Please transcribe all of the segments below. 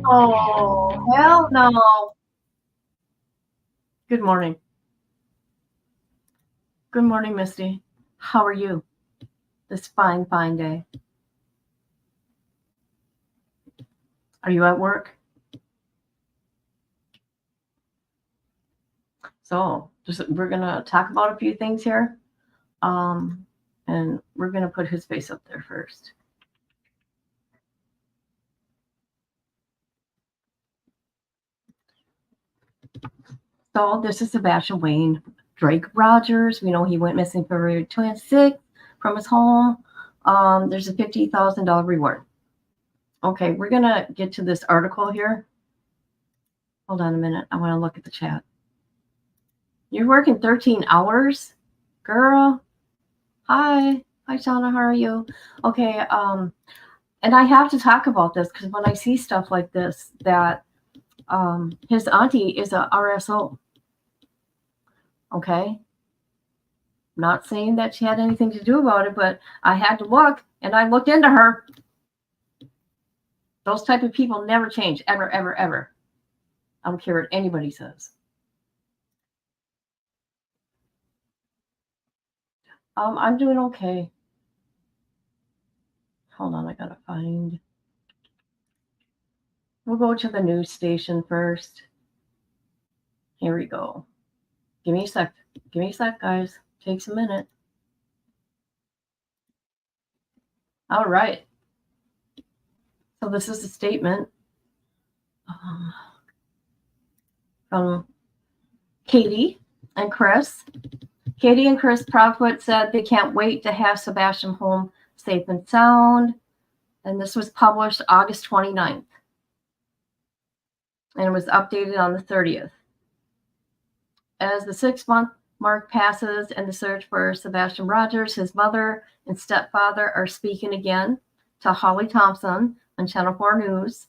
Oh, hell no. Good morning. Good morning, Misty. How are you this fine, fine day? Are you at work? So, we're going to talk about a few things here. And we're going to put his face up there first. So, this is Sebastian Wayne Drake Rogers. We know he went missing February 26th from his home. There's a $50,000 reward. Okay, we're going to get to this article here. Hold on a minute. I want to look at the chat. You're working 13 hours? Girl. Hi. Hi, Shauna. How are you? Okay. And I have to talk about this because when I see stuff like this, that his auntie is a RSO. Okay. Not saying that she had anything to do about it, but I had to look, and I looked into her. Those type of people never change, ever, ever, ever. I don't care what anybody says. I'm doing okay. Hold on, I gotta find. We'll go to the news station first. Here we go. Give me a sec. Give me a sec, guys. Takes a minute. All right. So this is a statement from Katie and Chris. Katie and Chris Proudfoot said they can't wait to have Sebastian home safe and sound. And this was published August 29th. And it was updated on the 30th. As the 6-month mark passes and the search for Sebastian Rogers, his mother and stepfather are speaking again to Holly Thompson on Channel 4 News.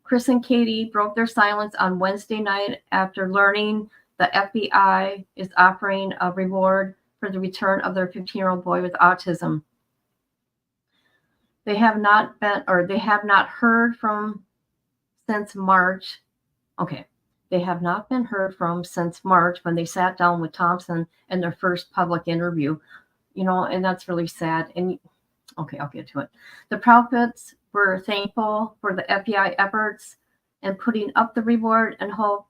Chris and Katie broke their silence on Wednesday night after learning the FBI is offering a reward for the return of their 15-year-old boy with autism. They have not heard from since March. Okay. They have not been heard from since March when they sat down with Thompson in their first public interview. And that's really sad. And okay, I'll get to it. The Proudfoots were thankful for the FBI efforts and putting up the reward and hope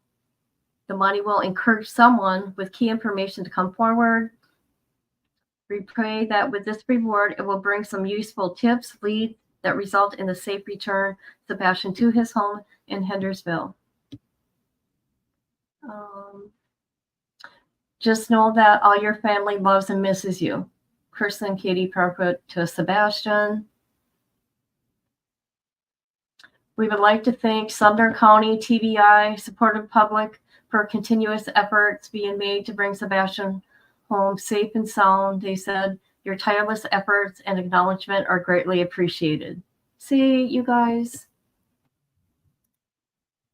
the money will encourage someone with key information to come forward. We pray that with this reward, it will bring some useful tips, leads that result in the safe return of Sebastian to his home in Hendersonville. Just know that all your family loves and misses you. Chris and Katie Proudfoot to Sebastian. We would like to thank Sumner County TBI, supportive public, for continuous efforts being made to bring Sebastian home safe and sound. They said your tireless efforts and acknowledgement are greatly appreciated. See, you guys.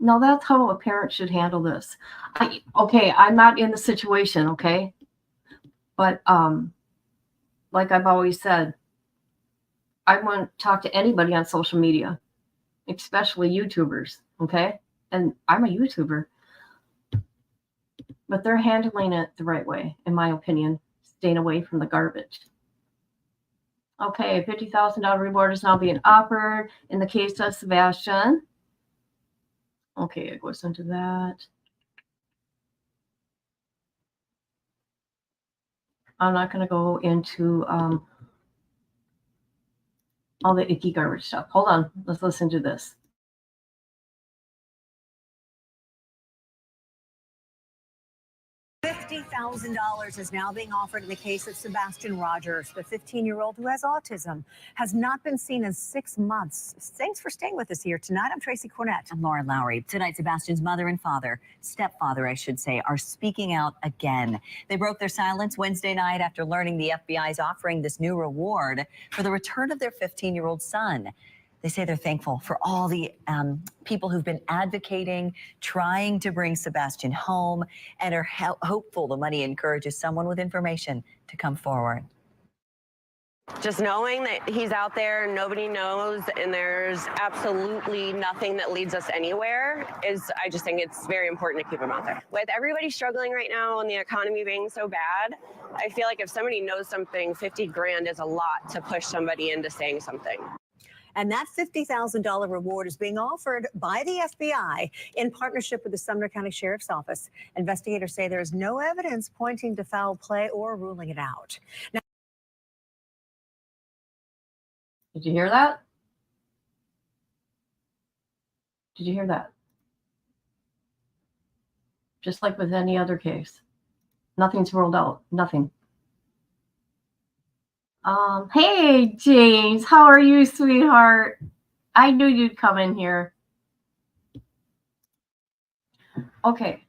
No, that's how a parent should handle this. I'm not in the situation, okay? But like I've always said, I won't talk to anybody on social media, especially YouTubers, okay? And I'm a YouTuber. But they're handling it the right way, in my opinion, staying away from the garbage. Okay, $50,000 reward is now being offered in the case of Sebastian. Okay, it goes into that. I'm not going to go into all the icky garbage stuff. Hold on. Let's listen to this. $50,000 is now being offered in the case of Sebastian Rogers, the 15-year-old who has autism, has not been seen in 6 months. Thanks for staying with us here tonight. I'm Tracy Cornett. I'm Laura Lowry. Tonight, Sebastian's mother and stepfather, I should say, are speaking out again. They broke their silence Wednesday night after learning the FBI is offering this new reward for the return of their 15-year-old son. They say they're thankful for all the people who've been advocating, trying to bring Sebastian home, and are hopeful the money encourages someone with information to come forward. Just knowing that he's out there, nobody knows, and there's absolutely nothing that leads us anywhere I just think it's very important to keep him out there. With everybody struggling right now and the economy being so bad, I feel like if somebody knows something, 50 grand is a lot to push somebody into saying something. And that $50,000 reward is being offered by the FBI in partnership with the Sumner County Sheriff's Office. Investigators say there is no evidence pointing to foul play or ruling it out. Now, did you hear that? Did you hear that? Just like with any other case, nothing's ruled out. Nothing. Hey, James, how are you, sweetheart? I knew you'd come in here. Okay.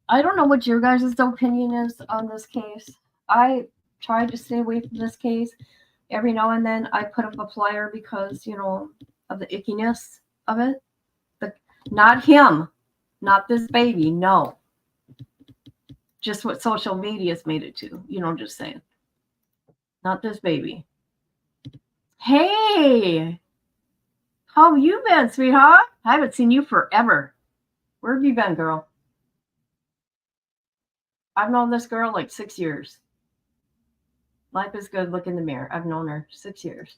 I don't know what your guys' opinion is on this case. I tried to stay away from this case. Every now and then I put up a flyer because, you know, of the ickiness of it. But not him. Not this baby. No. Just what social media's made it to. You know, just saying. Not this baby. Hey! How have you been, sweetheart? I haven't seen you forever. Where have you been, girl? I've known this girl like 6 years. Life is good. Look in the mirror. I've known her 6 years.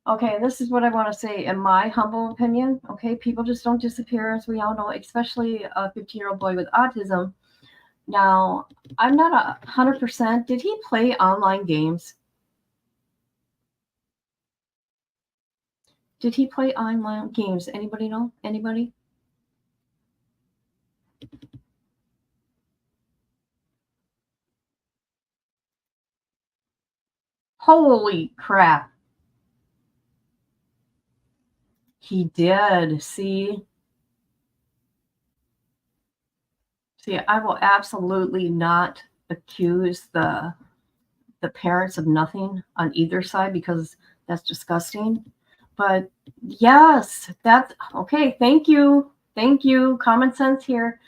Okay, this is what I want to say in my humble opinion. Okay, people just don't disappear, as we all know, especially a 15-year-old boy with autism. Now, I'm not 100%. Did he play online games? Did he play online games? Anybody know? Anybody? Holy crap. He did. See, I will absolutely not accuse the parents of nothing on either side because that's disgusting. But yes, that's okay. Thank you. Thank you. Common sense here.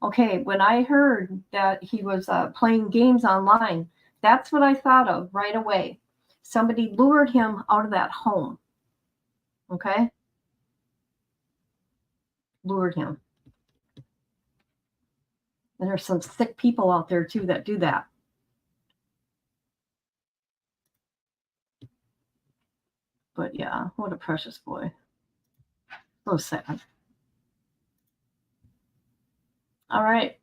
Okay, when I heard that he was playing games online, that's what I thought of right away. Somebody lured him out of that home. Okay? Lured him. And there's some sick people out there too that do that. But yeah, what a precious boy. So sad. All right.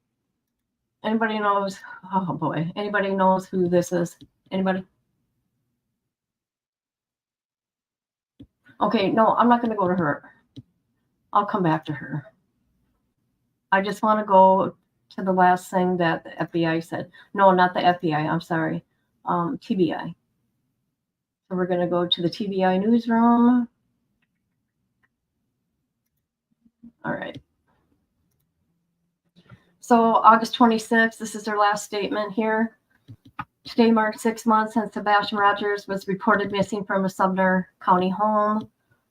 Anybody knows? Oh boy. Anybody knows who this is? Anybody? Okay, no, I'm not going to go to her. I'll come back to her. I just want to go to the last thing that the FBI said. No, not the FBI. I'm sorry. TBI. So we're going to go to the TBI newsroom. All right. So August 26th, this is their last statement here. Today marks 6 months since Sebastian Rogers was reported missing from a Sumner County home.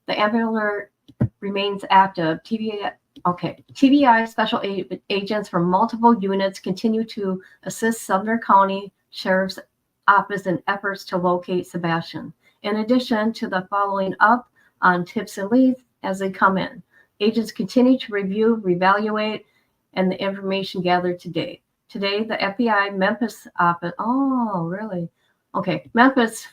The Amber Alert remains active. TBI special agents from multiple units continue to assist Sumner County Sheriff's Office in efforts to locate Sebastian. In addition to the following up on tips and leads as they come in, agents continue to review, reevaluate, and the information gathered today. Today, the FBI Memphis office, oh, really? Okay, Memphis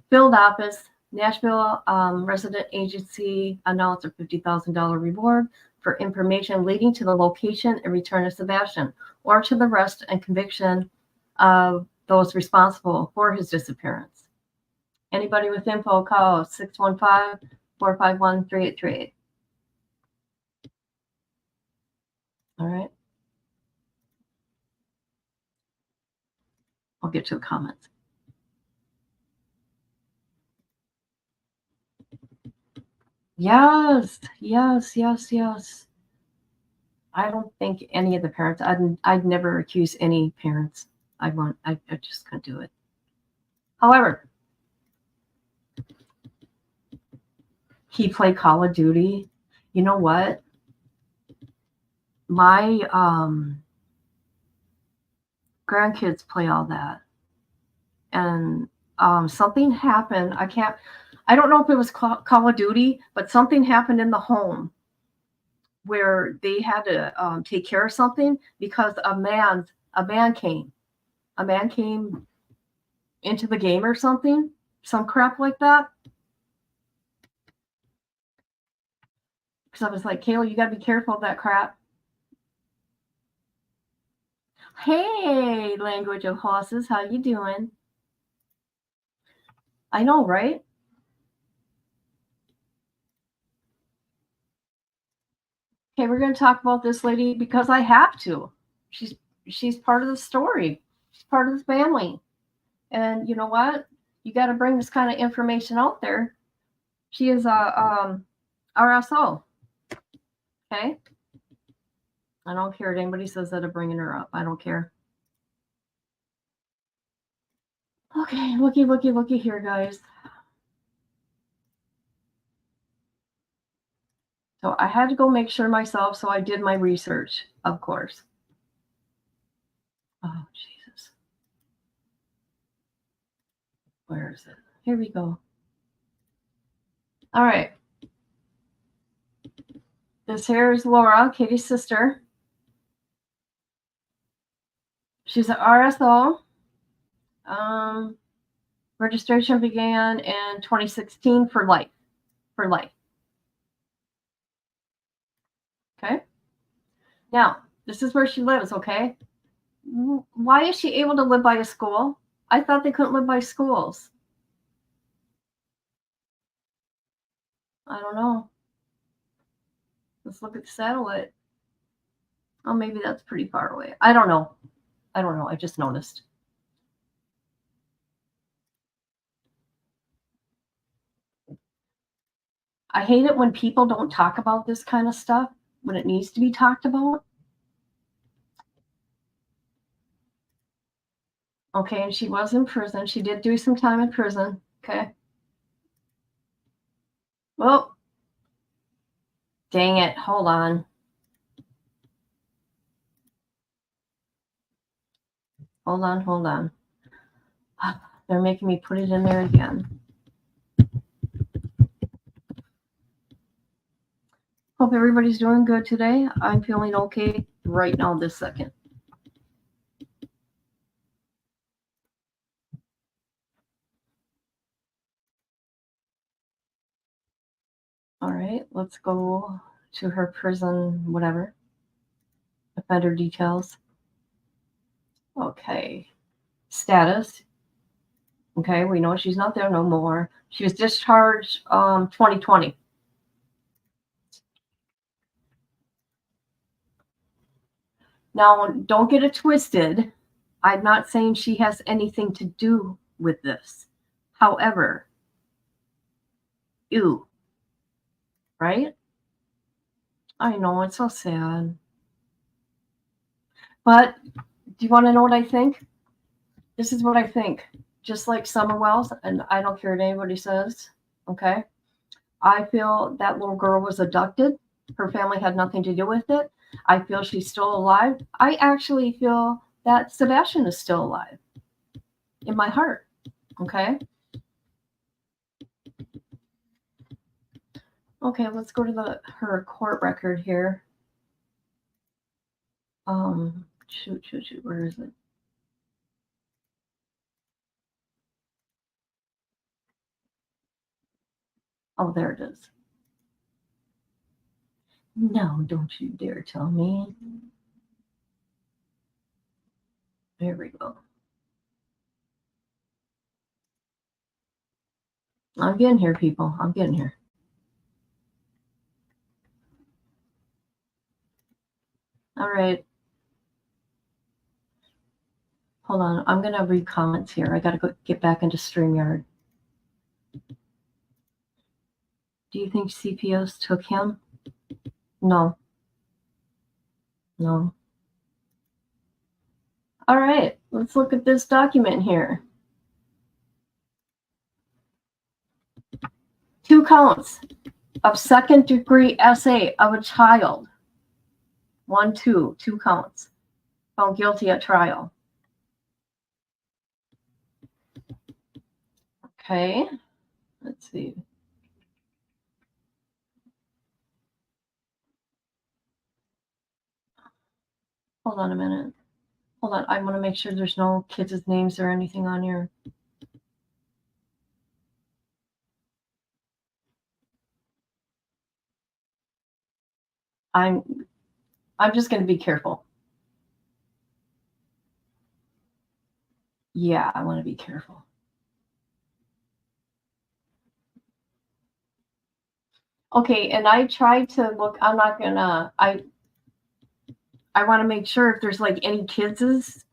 field office, Nashville resident agency announced a $50,000 reward for information leading to the location and return of Sebastian, or to the arrest and conviction of those responsible for his disappearance. Anybody with info, call 615-451-3838. All right. I'll get to the comments. Yes. I don't think any of the parents, I'd never accuse any parents. I just couldn't do it. However, he played Call of Duty. You know what? My grandkids play all that. and something happened. I don't know if it was Call of Duty, but something happened in the home where they had to take care of something because a man came into the game or something, some crap like that. Because I was like, Kayla, you got to be careful of that crap. Hey, language of horses, how you doing? I know, right? Okay, we're going to talk about this lady because I have to. She's part of the story. She's part of the family. And you know what? You got to bring this kind of information out there. She is a RSO. Okay? I don't care what anybody says that of bringing her up. I don't care. Okay, looky here, guys. So I had to go make sure myself, so I did my research, of course. Oh, Jesus. Where is it? Here we go. All right. This here is Laura, Katie's sister. She's an RSO. Registration began in 2016 for life. Okay. Now, this is where she lives, okay? Why is she able to live by a school? I thought they couldn't live by schools. I don't know. Let's look at the satellite. Oh, maybe that's pretty far away. I don't know. I just noticed. I hate it when people don't talk about this kind of stuff when it needs to be talked about. Okay, and she was in prison. She did do some time in prison. Okay. Well, dang it. Hold on. Hold on. They're making me put it in there again. Hope everybody's doing good today. I'm feeling okay right now this second. All right, let's go to her prison, whatever. Offender details. Okay. Status. Okay, we know she's not there no more. She was discharged 2020. Now, don't get it twisted. I'm not saying she has anything to do with this. However, ew. Right? I know, it's so sad. But do you want to know what I think? This is what I think. Just like Summer Wells, and I don't care what anybody says, okay? I feel that little girl was abducted. Her family had nothing to do with it. I feel she's still alive. I actually feel that Sebastian is still alive in my heart, okay? Okay, let's go to her court record here. Shoot, where is it? Oh, there it is. No, don't you dare tell me. There we go. I'm getting here, people. I'm getting here. All right. Hold on. I'm going to read comments here. I got to go get back into StreamYard. Do you think CPS took him? No. All right. Let's look at this document here. 2 counts of second-degree SA of a child. 2 counts. Found guilty at trial. Okay, let's see. Hold on a minute. Hold on. I want to make sure there's no kids' names or anything on here. I'm just going to be careful. Yeah, I want to be careful. Okay, and I tried to look. I'm not gonna. I want to make sure if there's like any kids'.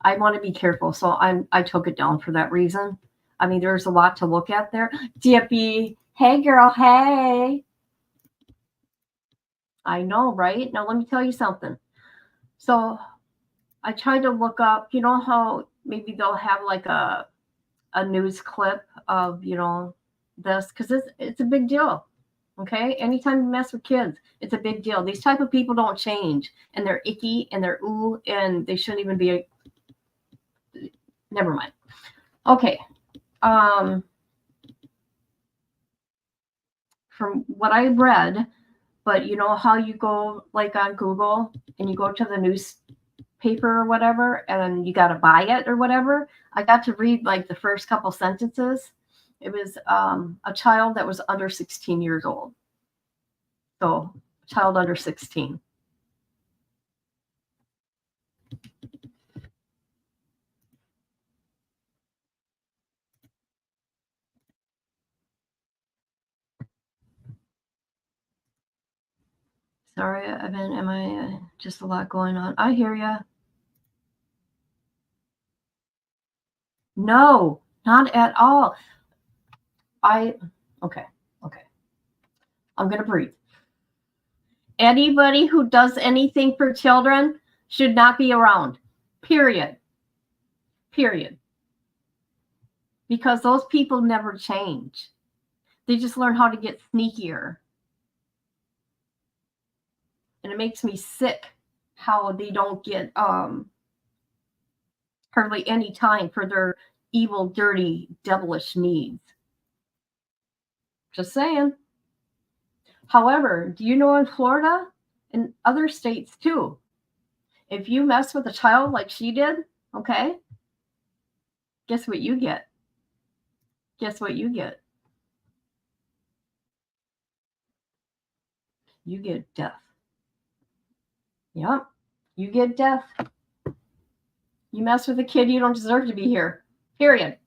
I want to be careful, so I took it down for that reason. I mean, there's a lot to look at there. Dippy, hey girl, hey. I know, right? Now let me tell you something. So I tried to look up. You know how maybe they'll have like a news clip of this because it's a big deal. Okay, anytime you mess with kids, it's a big deal. These type of people don't change, and they're icky and they're ooh, and they shouldn't even be. Never mind. Okay. From what I read, but you know how you go like on Google and you go to the newspaper or whatever, and you got to buy it or whatever. I got to read like the first couple sentences. It was a child that was under 16 years old. So, child under 16. Sorry, am I just a lot going on? I hear ya. No, not at all. Okay. I'm going to breathe. Anybody who does anything for children should not be around. Period. Because those people never change. They just learn how to get sneakier. And it makes me sick how they don't get hardly any time for their evil, dirty, devilish needs. Just saying. However, do you know in Florida and other states too, if you mess with a child like she did, okay, guess what you get? Guess what you get? You get death. Yep, you get death. You mess with a kid, you don't deserve to be here. Period.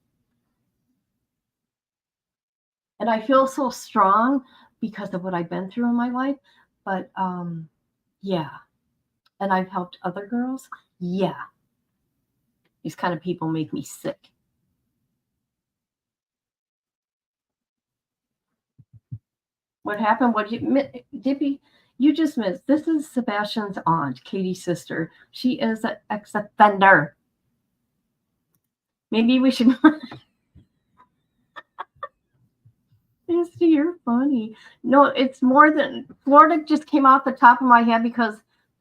And I feel so strong because of what I've been through in my life. But yeah. And I've helped other girls. Yeah. These kind of people make me sick. What happened? Dippy, you just missed. This is Sebastian's aunt, Katie's sister. She is an ex-offender. Maybe we should. Misty, you're funny. No, it's more than Florida just came off the top of my head because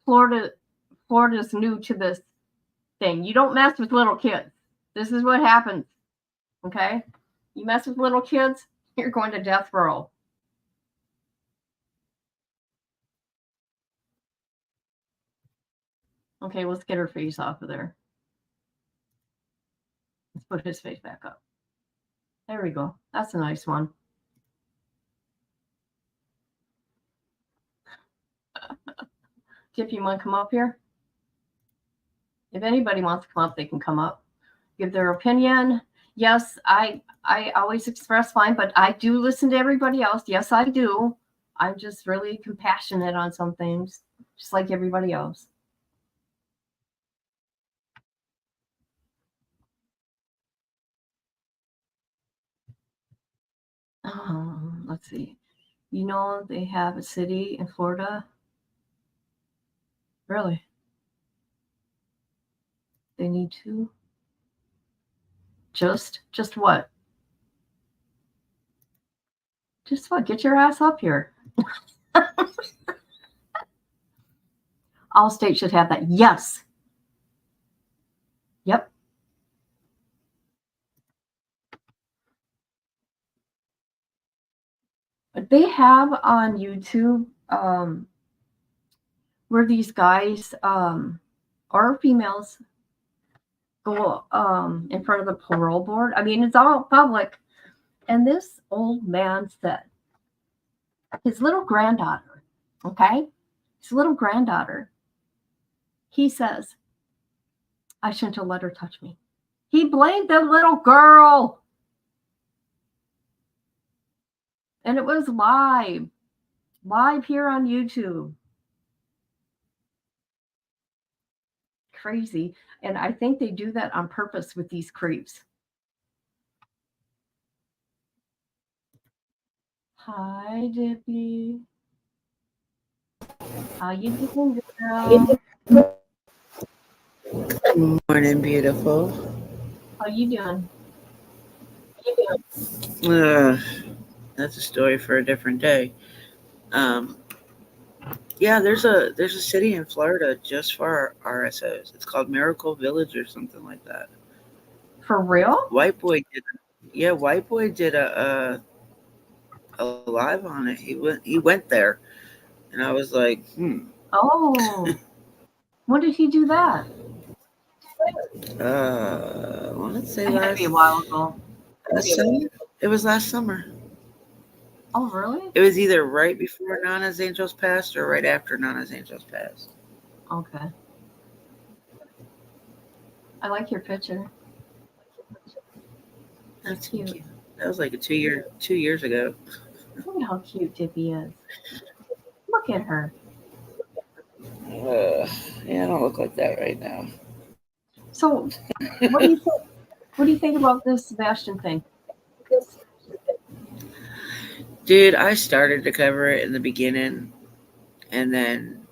Florida's new to this thing. You don't mess with little kids. This is what happens. Okay? You mess with little kids, you're going to death row. Okay, let's get her face off of there. Let's put his face back up. There we go. That's a nice one. Tip, you want to come up here? If anybody wants to come up, they can come up. Give their opinion. Yes, I always express mine, but I do listen to everybody else. Yes, I do. I'm just really compassionate on some things, just like everybody else. Let's see. You know, they have a city in Florida. Really? They need to? Just what? Just what? Get your ass up here. All states should have that. Yes. Yep. they have on YouTube where these guys or females go in front of the parole board. I mean, it's all public. And this old man said his little granddaughter, okay? His little granddaughter, he says, I shouldn't have let her touch me. He blamed the little girl. And it was live here on YouTube. Crazy. And I think they do that on purpose with these creeps. Hi, Dippy. How you doing, girl? Good morning, beautiful. How you doing? That's a story for a different day. Yeah, there's a city in Florida just for RSOs. It's called Miracle Village or something like that. For real? White Boy did a live on it. He went there, and I was like, Oh. When did he do that? I want to say It had to be a while ago. last summer. It was last summer. Oh, really? It was either right before Nana's Angels passed or right after Nana's Angels passed. Okay. I like your picture. That's cute. That was like 2 years ago. Look at how cute Dippy is. Look at her. Yeah, I don't look like that right now. So, what do you think? What do you think about this Sebastian thing? Dude, I started to cover it in the beginning, and then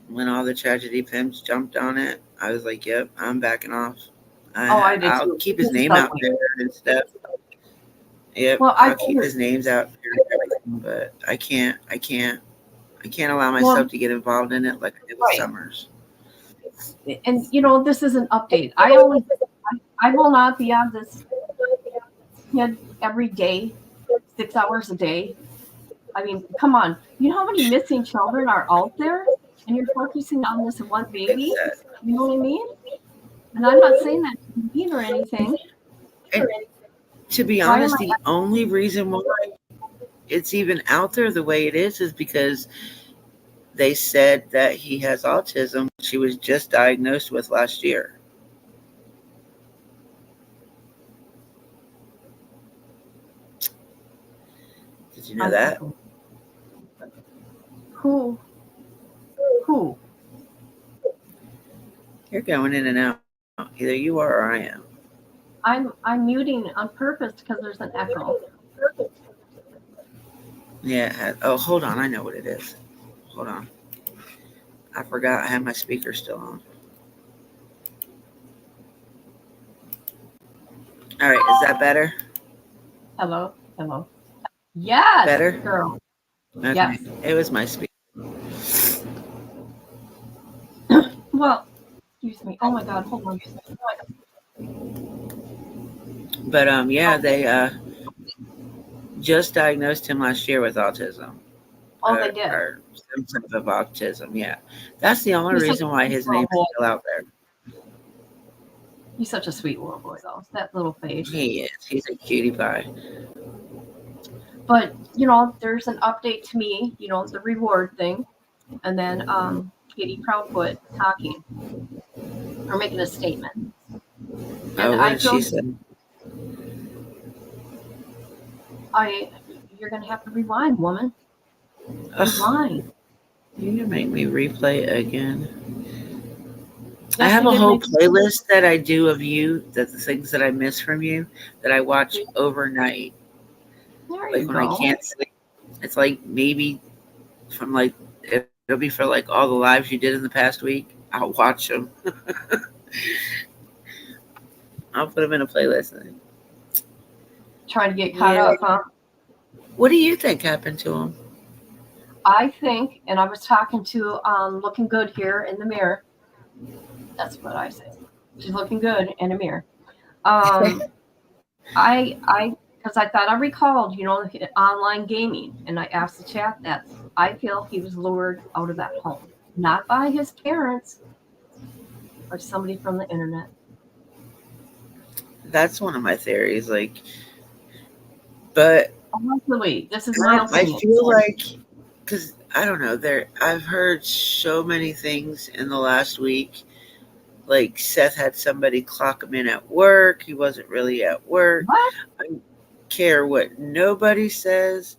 when all the tragedy pimps jumped on it, I was like, "Yep, I'm backing off." I did I'll too. keep his This is name so out weird. there and stuff. Yep, Well, I'll keep his names out there and everything, but I can't allow myself to get involved in it like I did with Summers. And you know, this is an update. I will not be on this kid every day, 6 hours a day. I mean, come on. You know how many missing children are out there? And you're focusing on this one baby? You know what I mean? And I'm not saying that to be mean or anything. And to be honest, the only reason why it's even out there the way it is because they said that he has autism, which he was just diagnosed with last year. Did you know that? Who? You're going in and out. Either you are or I am. I'm muting on purpose because there's an echo. Yeah. Oh, hold on. I know what it is. Hold on. I forgot I had my speaker still on. All right. Is that better? Hello? Yes. Better? Girl. Okay. Yes. It was my speaker. Well, excuse me. Oh my God. Hold on. But yeah, they just diagnosed him last year with autism. Oh, they did. Or some type of autism. Yeah, that's the only reason why his name is still out there. He's such a sweet little boy, though. That little face. He is. He's a cutie pie. But you know, there's an update to me. You know, the reward thing, and then Katie Proudfoot talking or making a statement. And what did she say? You're gonna have to rewind, woman. Rewind. You can make me replay it again. I have a whole playlist that I do of you, that the things that I miss from you, that I watch overnight. Like when I can't sleep. It's like maybe from like, it'll be for like all the lives you did in the past week. I'll watch them. I'll put them in a playlist. Trying to get caught up, huh? What do you think happened to him? I think, and I was talking to Looking Good here in the mirror. That's what I say. She's looking good in a mirror. I because I thought I recalled, online gaming, and I asked the chat that I feel he was lured out of that home, not by his parents, or somebody from the internet. That's one of my theories. But Honestly, this is my I opinion. feel like, because I don't know, I've heard so many things in the last week. Like Seth had somebody clock him in at work. He wasn't really at work. What? I don't care what nobody says.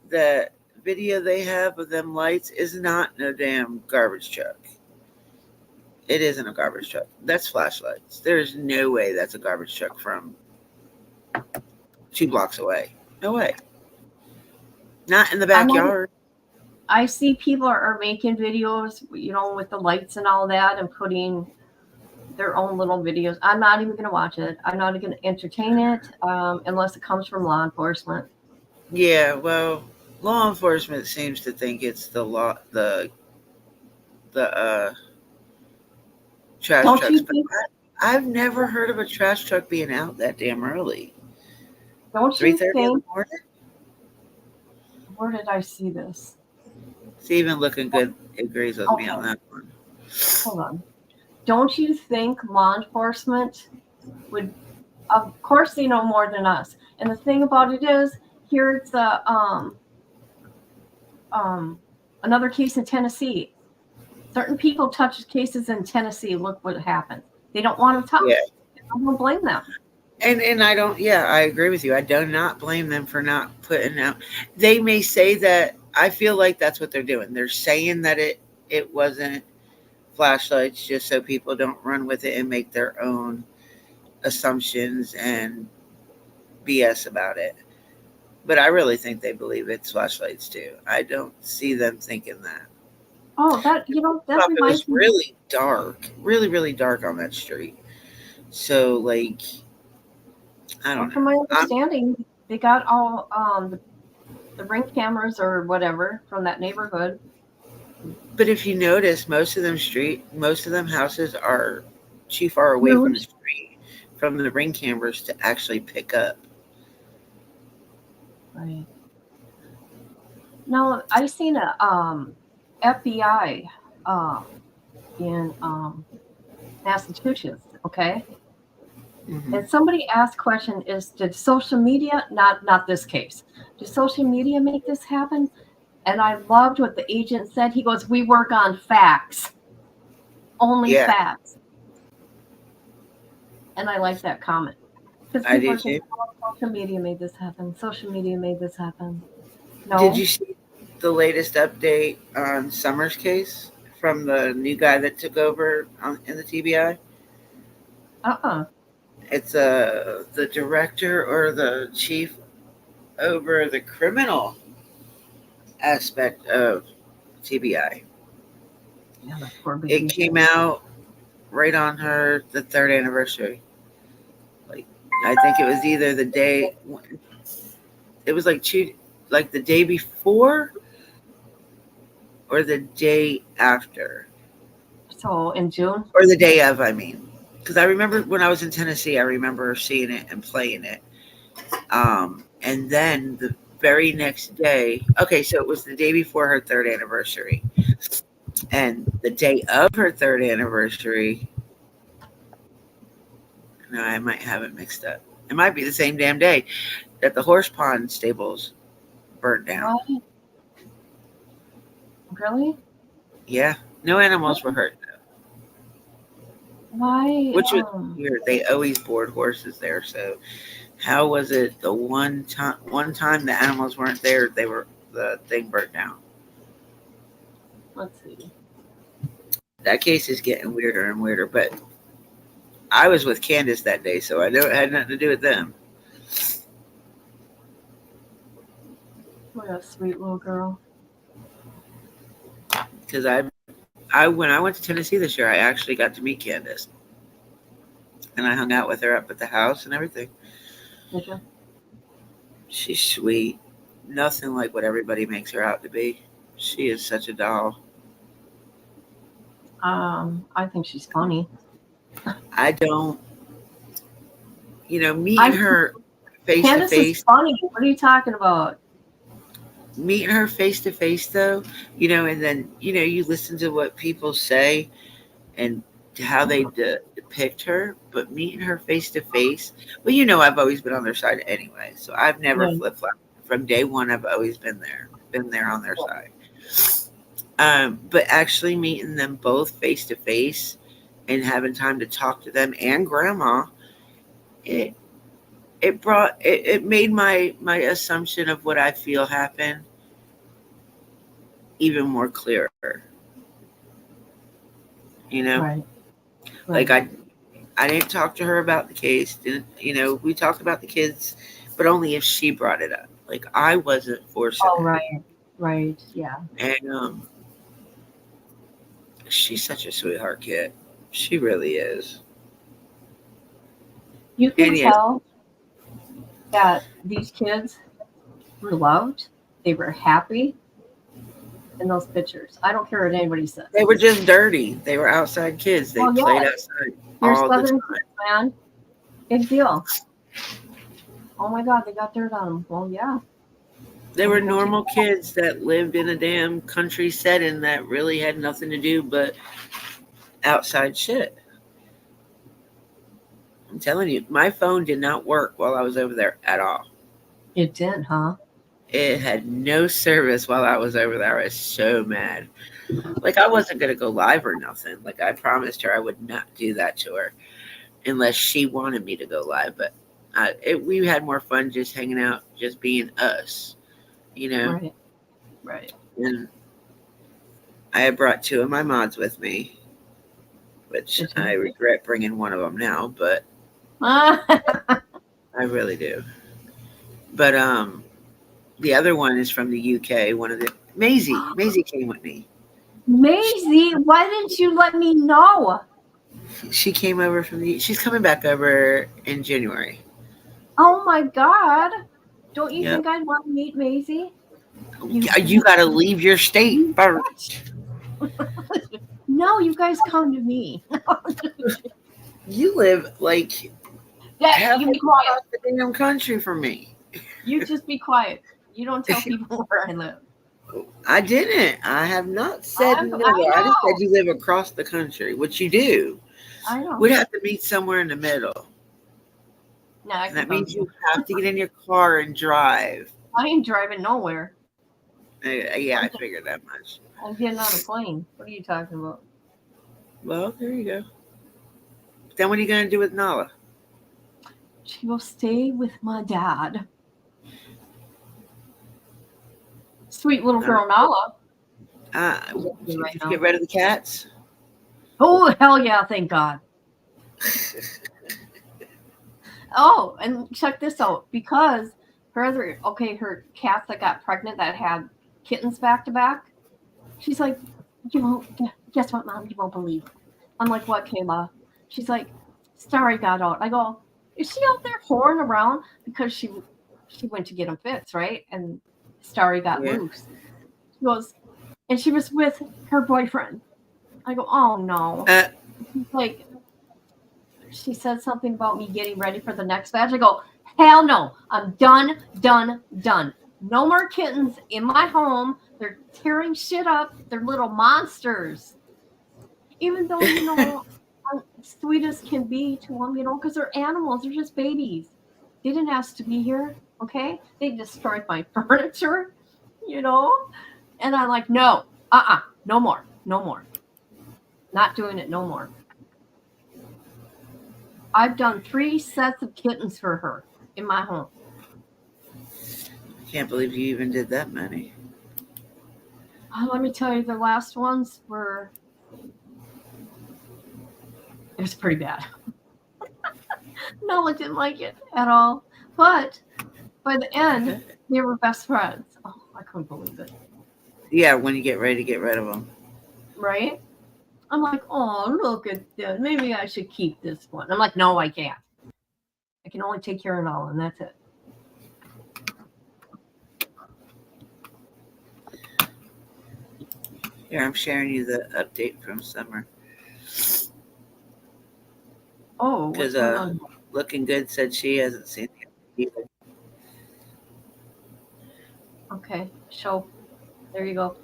The video they have of them lights is not no damn garbage truck. It isn't a garbage truck. That's flashlights. There's no way that's a garbage truck from 2 blocks away. No way. Not in the backyard. I see people are making videos, with the lights and all that, and putting their own little videos. I'm not even going to watch it. I'm not going to entertain it unless it comes from law enforcement. Yeah, well, law enforcement seems to think it's the law, the trash Don't trucks. you But think? I've never heard of a trash truck being out that damn early. Don't you 3:30 in the think? morning. Where did I see this? It's even looking good. It agrees with me on Okay. that one. Hold on. Don't you think law enforcement would? Of course, they know more than us. And the thing about it is, here it's another case in Tennessee. Certain people touch cases in Tennessee. Look what happened. They don't want to touch. Yeah. I don't blame them. And I don't, yeah, I agree with you. I do not blame them for not putting out. They may say that. I feel like that's what they're doing. They're saying that it wasn't flashlights just so people don't run with it and make their own assumptions and BS about it. But I really think they believe it's flashlights too. I don't see them thinking that. Oh, that It reminds was me. really dark, really, really dark on that street. So, I don't From know. my understanding, they got all the ring cameras or whatever from that neighborhood. But if you notice, most of them houses are too far away from the street, from the ring cameras to actually pick up. Right. Now, I seen a FBI in Massachusetts. Okay, Mhm. and somebody asked question is, did social media, not this case, did social media make this happen? And I loved what the agent said. He goes, we work on facts, only Yeah, facts. And I like that comment. Because I people do are saying, too. oh, social media made this happen. Social media made this happen. No. Did you see the latest update on Summer's case from the new guy that took over in the TBI? Uh-uh. It's the director or the chief over the criminal aspect of TBI. Yeah, that's poor It baby. came out right on the 3rd anniversary. I think it was either the day. It was like the day before or the day after, So in June? or the day of. I mean, because I remember when I was in Tennessee, I remember seeing it and playing it. And then the very next day, okay, so it was the day before her 3rd anniversary, and the day of her 3rd anniversary. No, I might have it mixed up. It might be the same damn day that the horse pond stables burnt down. What? Really? Yeah, no animals were hurt, Why? which was weird. They always board horses there, so how was it the one time the animals weren't there, the thing burnt down? Let's see. That case is getting weirder and weirder, but I was with Candace that day, so I know it had nothing to do with them. What a sweet little girl. Because I when I went to Tennessee this year, I actually got to meet Candace, and I hung out with her up at the house and everything. Did you? She's sweet, nothing like what everybody makes her out to be. She is such a doll. I think she's funny. I don't, meeting her face to Candace is face. funny. What are you talking about? Meeting her face to face, though, and then you listen to what people say and how they depict her, but meeting her face to face. Well, I've always been on their side anyway, so I've never Right. flip flopped. From day one, I've always been there on their side. But actually meeting them both face to face and having time to talk to them and grandma, it it made my assumption of what I feel happened even more clearer. Right. Like I didn't talk to her about the case. Didn't we talked about the kids, but only if she brought it up. Like I wasn't forcing Oh, it. right. Right. Yeah. And she's such a sweetheart kid. She really is. You can And yes, tell that these kids were loved. They were happy in those pictures. I don't care what anybody says. they were just dirty. They were outside kids. They Well, played yeah. outside They're all the Southern time. kids, man. Big deal. Oh my God, they got dirt on them. Well, yeah. They were normal kids that lived in a damn country setting that really had nothing to do but outside shit. I'm telling you, my phone did not work while I was over there at all. It did, huh? It had no service while I was over there. I was so mad. Like I wasn't gonna go live or nothing. Like I promised her I would not do that to her unless she wanted me to go live. But we had more fun just hanging out, just being us, Right. Right. And I had brought two of my mods with me, which I regret bringing one of them now, but I really do. But the other one is from the UK. One of the Maisie came with me. Maisie, why didn't you let me know? She came over she's coming back over in January. Oh my God. Don't you Yep. think I'd want to meet Maisie? You got to leave your state first. No, you guys come to me. You live like Yeah, you be quiet. across the damn country from me. You just be quiet. You don't tell people where I live. I didn't. I have not said I no. I just know. said you live across the country, which you do. I know. We'd have to meet somewhere in the middle. No, I And that can means come. you have to get in your car and drive. I ain't driving nowhere. Yeah, I figured that much. I'm getting on a plane. What are you talking about? Well, there you go. Then what are you going to do with Nala? She will stay with my dad. Sweet little girl Nala. Did you get rid of the cats? Oh, hell yeah, thank God. Oh, and check this out. Because her cats that got pregnant that had kittens back to back, she's like, guess what, Mom? You won't believe. I'm like, what, Kayla? She's like, Starry got out. I go, is she out there whoring around? Because she went to get them fixed, right? And Starry got loose. She goes, and she was with her boyfriend. I go, oh no. She's like, she said something about me getting ready for the next batch. I go, hell no. I'm done. No more kittens in my home. They're tearing shit up. They're little monsters. Even though, I'm sweet as can be to them, because they're animals. They're just babies. They didn't ask to be here, okay? They destroyed my furniture, And I'm like, no, no more. Not doing it no more. I've done 3 sets of kittens for her in my home. I can't believe you even did that many. Let me tell you, the last ones were... It was pretty bad. Nola didn't like it at all. But by the end, they were best friends. Oh, I couldn't believe it. Yeah, when you get ready to get rid of them. Right? I'm like, oh, look at this. Maybe I should keep this one. I'm like, no, I can't. I can only take care of Nola, and that's it. Here, I'm sharing you the update from summer. Oh, because Looking Good said she hasn't seen it either. Okay, show. There you go.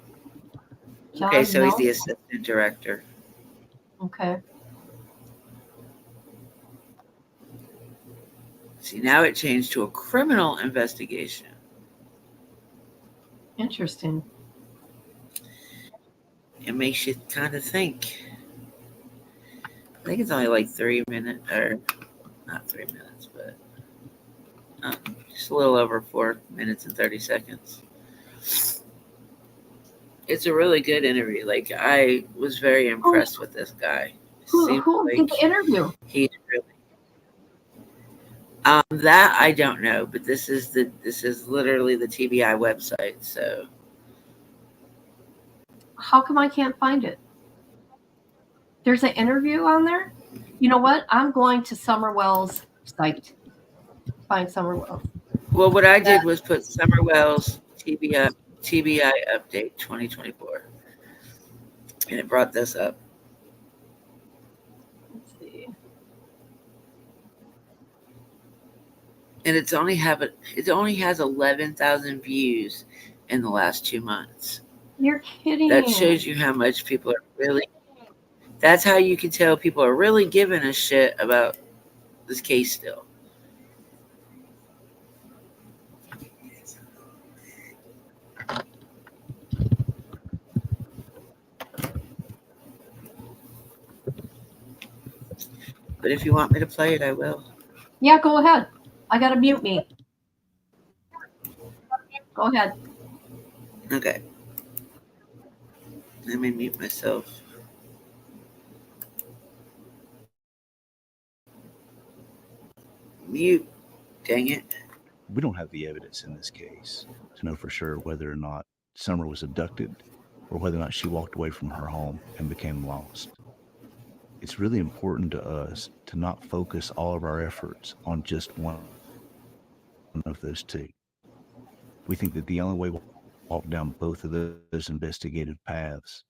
Okay, John so he's the Nelson. assistant director. Okay. See, now it changed to a criminal investigation. Interesting. It makes you kind of think. I think it's only like 3 minutes, or not 3 minutes, but just a little over 4 minutes and 30 seconds. It's a really good interview. Like, I was very impressed with this guy. Seems Who did like the interview? he's really. That I don't know, but this is literally the TBI website. So How come I can't find it? There's an interview on there? You know what? I'm going to Summerwell's site. Find Summerwell. well, what I did was put Summerwell's TBI update 2024, and it brought this up. Let's see. And it only has 11,000 views in the last 2 months. You're kidding. That shows you how much people are really. That's how you can tell people are really giving a shit about this case still. But if you want me to play it, I will. Yeah, go ahead. I gotta mute me. Go ahead. Okay. Let me mute myself. Mute. Dang it. We don't have the evidence in this case to know for sure whether or not Summer was abducted or whether or not she walked away from her home and became lost. It's really important to us to not focus all of our efforts on just one of those two. We think that the only way we'll walk down both of those investigative paths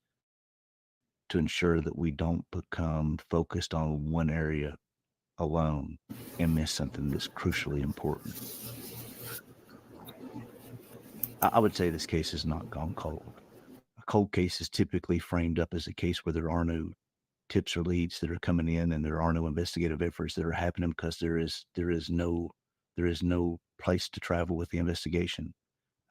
to ensure that we don't become focused on one area alone and miss something that's crucially important. I would say this case has not gone cold. A cold case is typically framed up as a case where there are no tips or leads that are coming in and there are no investigative efforts that are happening because there is no place to travel with the investigation.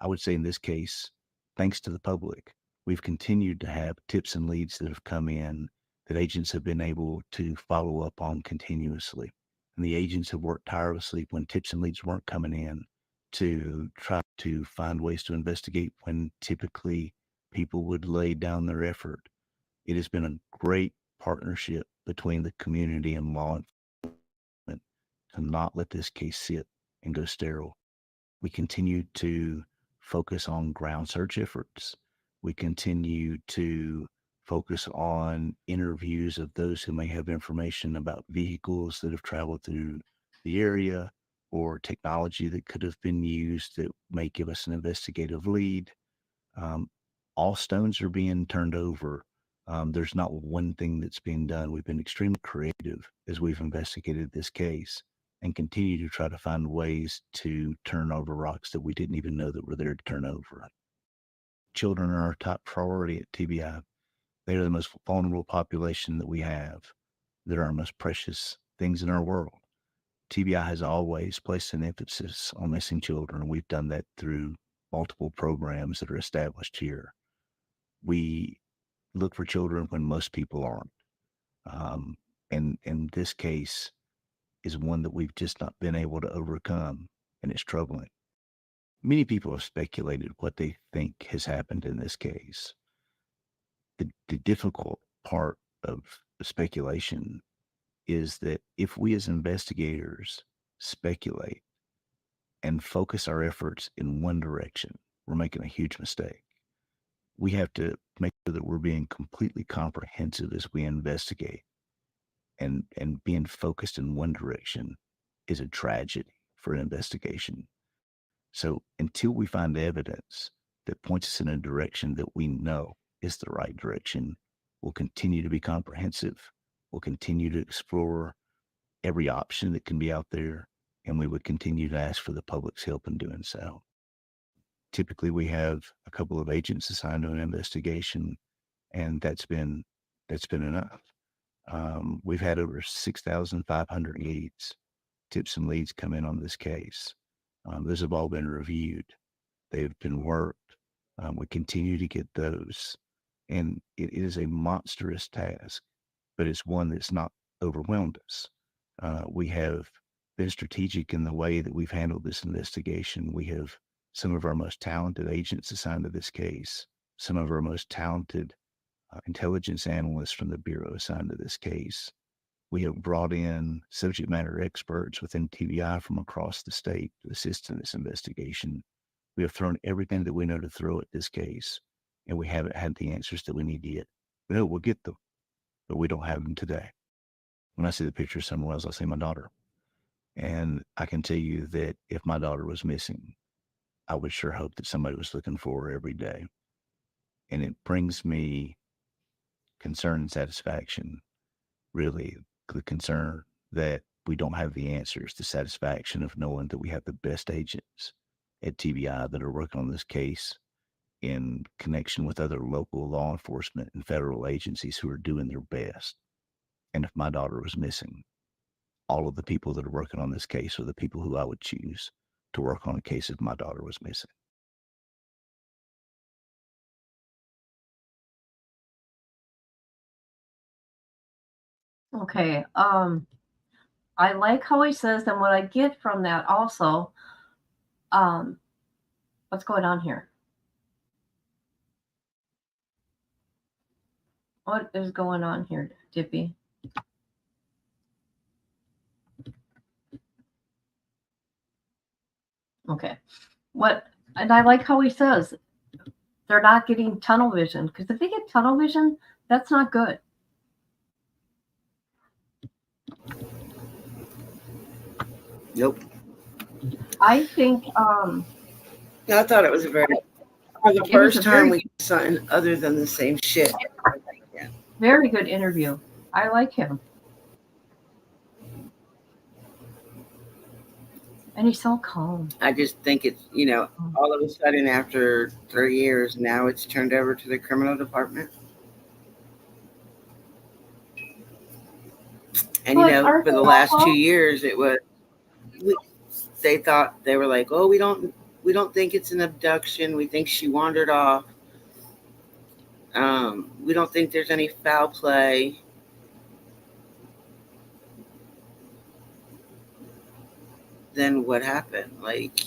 I would say in this case, thanks to the public, we've continued to have tips and leads that have come in that agents have been able to follow up on continuously. And the agents have worked tirelessly when tips and leads weren't coming in to try to find ways to investigate when typically people would lay down their effort. It has been a great partnership between the community and law enforcement to not let this case sit and go sterile. We continue to focus on ground search efforts. We continue to focus on interviews of those who may have information about vehicles that have traveled through the area or technology that could have been used that may give us an investigative lead. All stones are being turned over. There's not one thing that's being done. We've been extremely creative as we've investigated this case and continue to try to find ways to turn over rocks that we didn't even know that were there to turn over. Children are our top priority at TBI. They are the most vulnerable population that we have. They're our most precious things in our world. TBI has always placed an emphasis on missing children, and we've done that through multiple programs that are established here. We look for children when most people aren't. And this case is one that we've just not been able to overcome, and it's troubling. Many people have speculated what they think has happened in this case. The difficult part of the speculation is that if we as investigators speculate and focus our efforts in one direction, we're making a huge mistake. We have to make sure that we're being completely comprehensive as we investigate. And being focused in one direction is a tragedy for an investigation. So until we find evidence that points us in a direction that we know is the right direction, we'll continue to be comprehensive. We'll continue to explore every option that can be out there, and we would continue to ask for the public's help in doing so. typically we have a couple of agents assigned to an investigation, and that's been enough. We've had over 6,500 leads, tips and leads come in on this case. Those have all been reviewed. They've been worked. We continue to get those. And it is a monstrous task, but it's one that's not overwhelmed us. We have been strategic in the way that we've handled this investigation. We have some of our most talented agents assigned to this case, some of our most talented intelligence analysts from the Bureau assigned to this case. We have brought in subject matter experts within TBI from across the state to assist in this investigation. We have thrown everything that we know to throw at this case, and we haven't had the answers that we need yet. We know we'll get them, but we don't have them today. When I see the picture of someone else, I see my daughter. And I can tell you that if my daughter was missing, I would sure hope that somebody was looking for her every day. And it brings me concern and satisfaction, really, the concern that we don't have the answers, the satisfaction of knowing that we have the best agents at TBI that are working on this case in connection with other local law enforcement and federal agencies who are doing their best. And if my daughter was missing, all of the people that are working on this case are the people who I would choose to work on a case if my daughter was missing. Okay. I like how he says, and what I get from that also, what's going on here? What is going on here, Dippy? Okay. And I like how he says they're not getting tunnel vision, because if they get tunnel vision, that's not good. Nope. I think I thought it was for the first time we did something other than the same shit. Very good interview. I like him. And he's so calm. I just think it's, all of a sudden after 3 years, now it's turned over to the criminal department. And, for the last 2 years, it was, they thought, they were like, oh, we don't think it's an abduction. We think she wandered off. We don't think there's any foul play. Then what happened? Like,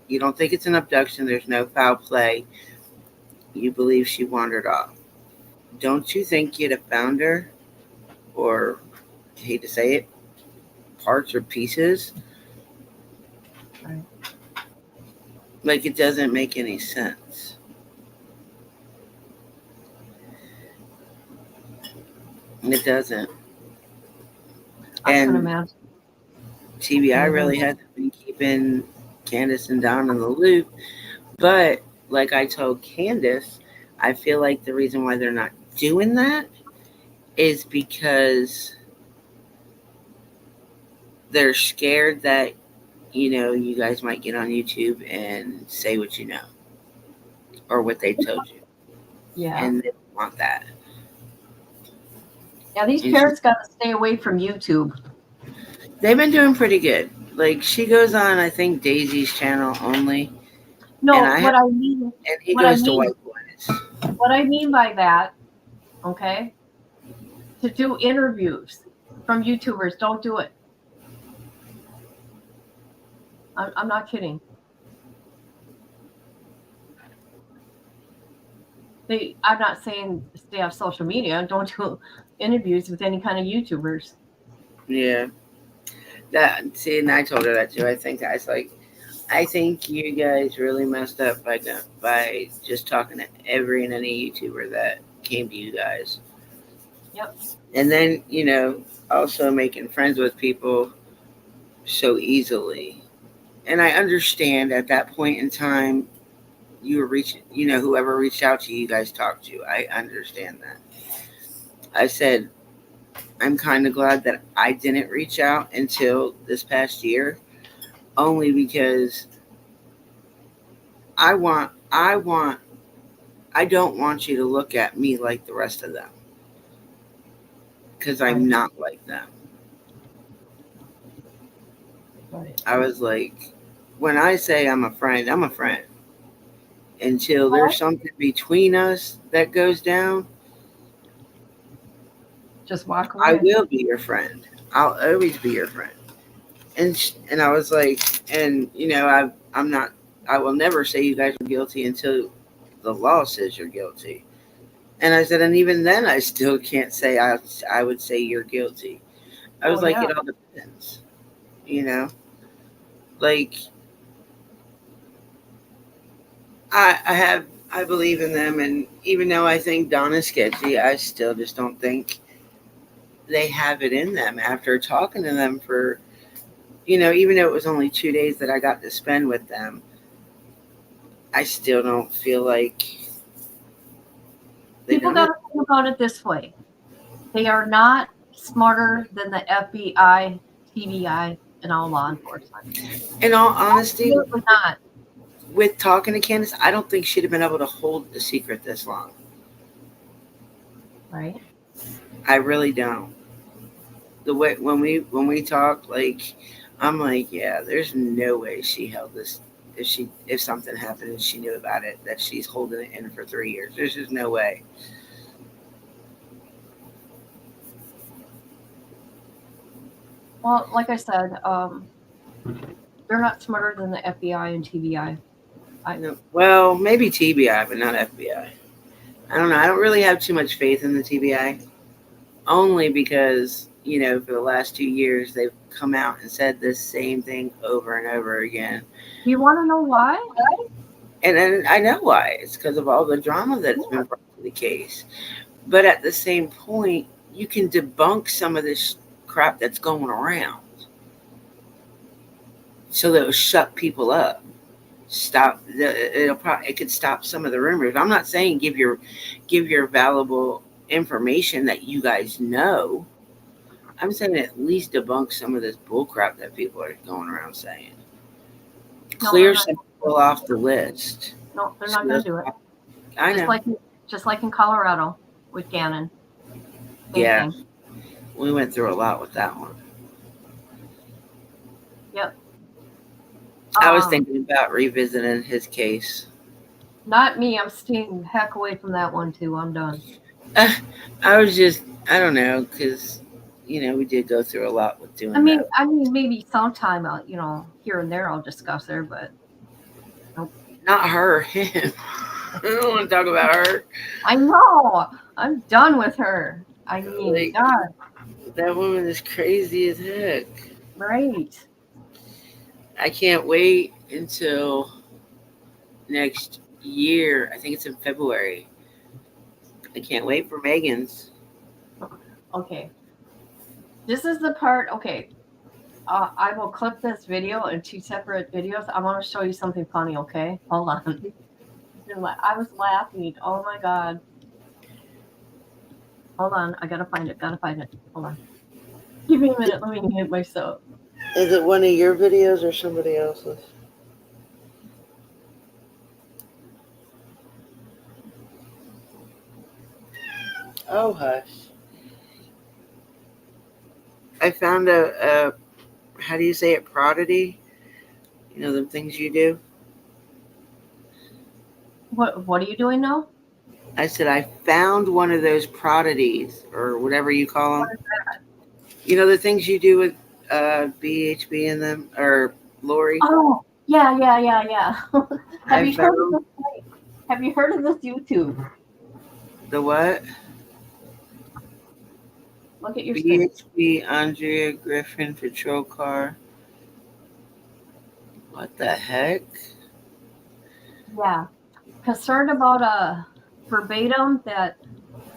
you don't think it's an abduction. There's no foul play. You believe she wandered off. Don't you think you'd have found her? Or, I hate to say it, parts or pieces? Right. Like, it doesn't make any sense. It doesn't. I can imagine. TBI really hasn't been keeping Candace and Don in the loop. But like I told Candace, I feel like the reason why they're not doing that is because they're scared that, you guys might get on YouTube and say what you know or what they told you. Yeah. And they don't want that. Yeah, these parents got to stay away from YouTube. They've been doing pretty good. Like, she goes on, I think, Daisy's channel only. No, and he goes to White Boys. What I mean by that, okay, to do interviews from YouTubers, don't do it. I'm not kidding. I'm not saying stay off social media. Don't do interviews with any kind of YouTubers. Yeah. And I told her that too. I think you guys really messed up by just talking to every and any YouTuber that came to you guys. Yep. And then, also making friends with people so easily. And I understand at that point in time, you were reaching, whoever reached out to you, you guys talked to. I understand that. I said, I'm kind of glad that I didn't reach out until this past year, only because I want I don't want you to look at me like the rest of them, because I'm Right. not like them. Right. I was like, when I say I'm a friend, I'm a friend. Until there's something between us that goes down, Just walk I away. will be your friend. I'll always be your friend. And I was like, and I'm not. I will never say you guys are guilty until the law says you're guilty. And I said, and even then, I still can't say I would say you're guilty. I was Oh, like, yeah. it all depends, you know. Like I believe in them, and even though I think Donna's sketchy, I still just don't think they have it in them. After talking to them for, even though it was only 2 days that I got to spend with them, I still don't feel like they People don't. got to think about it this way. They are not smarter than the FBI, TBI, and all law enforcement. In all honesty, Absolutely not. with talking to Candace, I don't think she'd have been able to hold the secret this long. Right. I really don't. The way when we talk, like, I'm like, yeah, there's no way she held this. If something happened and she knew about it, that she's holding it in for 3 years. There's just no way. Well, like I said, they're not smarter than the FBI and TBI. Well, maybe TBI, but not FBI. I don't know. I don't really have too much faith in the TBI, only because for the last 2 years they've come out and said the same thing over and over again. Do you want to know why? And I know why. It's because of all the drama that's been brought to the case. But at the same point, you can debunk some of this crap that's going around, so that it'll shut people up. It could stop some of the rumors. I'm not saying give your valuable information that you guys know. I'm saying at least debunk some of this bullcrap that people are going around saying. Clear some people off the list. No, they're not going to do it. I know. Just like in Colorado with Gannon. Yeah, we went through a lot with that one. Yep. I was thinking about revisiting his case. Not me. I'm staying the heck away from that one too. I'm done. I don't know, because we did go through a lot with doing that. I mean, maybe sometime, here and there I'll discuss her, but nope. Not her, him. I don't want to talk about her. I know. I'm done with her. I mean, God. That woman is crazy as heck. Right. I can't wait until next year. I think it's in February. I can't wait for Megan's. Okay. This is the part. Okay. I will clip this video in 2 separate videos. I want to show you something funny. Okay. Hold on. I was laughing. Oh my God. Hold on. I gotta find it. Hold on. Give me a minute. Let me mute myself. Is it one of your videos or somebody else's? Oh, hush. I found a how do you say it, prodigy? The things you do. What are you doing now? I said I found one of those prodigies, or whatever you call them. What is that? The things you do with BHB in them, or Lori. Oh, yeah. Have you heard of this YouTube? The what? Look at your screen. BHB Andrea Griffin patrol car. What the heck? Yeah. Concerned about a verbatim that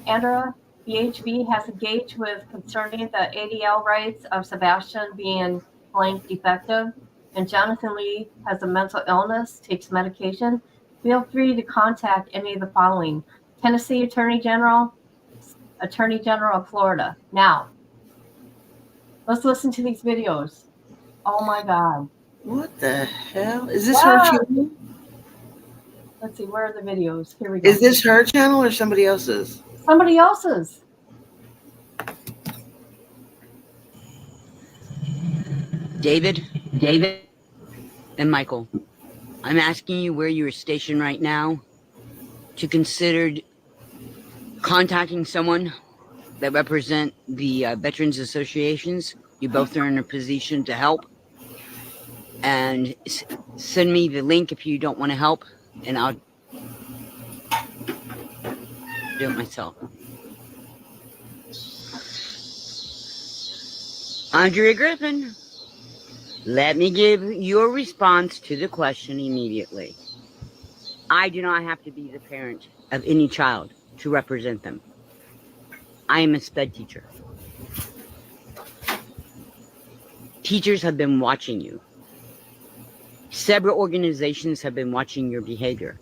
Andrea BHB has engaged with concerning the ADL rights of Sebastian being blank defective, and Jonathan Lee has a mental illness, takes medication, feel free to contact any of the following: Tennessee Attorney General of Florida. Now, let's listen to these videos. Oh my God. What the hell? Is this her funeral? Let's see, where are the videos? Here we go. Is this her channel or somebody else's? Somebody else's. David, and Michael, I'm asking you where you are stationed right now to consider contacting someone that represent the Veterans Associations. You both are in a position to help. And send me the link if you don't want to help, and I'll do it myself. Andrea Griffin, let me give your response to the question immediately. I do not have to be the parent of any child to represent them. I am a SPED teacher. Teachers have been watching you. Several organizations have been watching your behavior.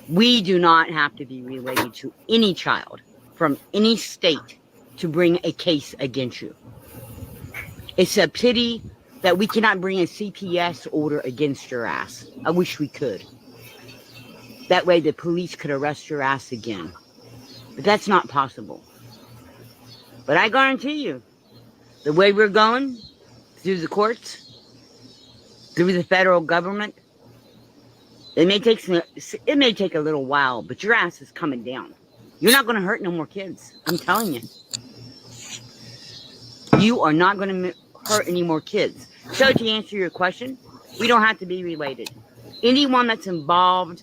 We do not have to be related to any child from any state to bring a case against you. It's a pity that we cannot bring a CPS order against your ass. I wish we could. That way the police could arrest your ass again. But that's not possible. But I guarantee you, the way we're going, through the courts, through the federal government, it may take a little while, but your ass is coming down. You're not going to hurt no more kids. I'm telling you. You are not going to hurt any more kids. So to answer your question, we don't have to be related. Anyone that's involved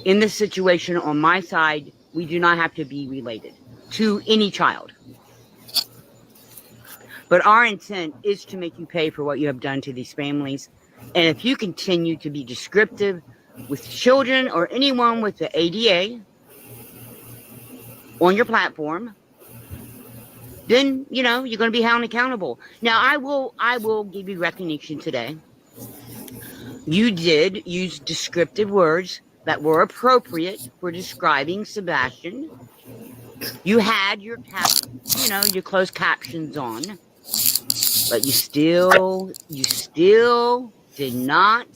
in this situation on my side, we do not have to be related to any child. But our intent is to make you pay for what you have done to these families. And if you continue to be descriptive with children or anyone with the ADA on your platform, then, you know, you're going to be held accountable. Now, I will give you recognition today. You did use descriptive words that were appropriate for describing Sebastian. You had your your closed captions on. But you still did not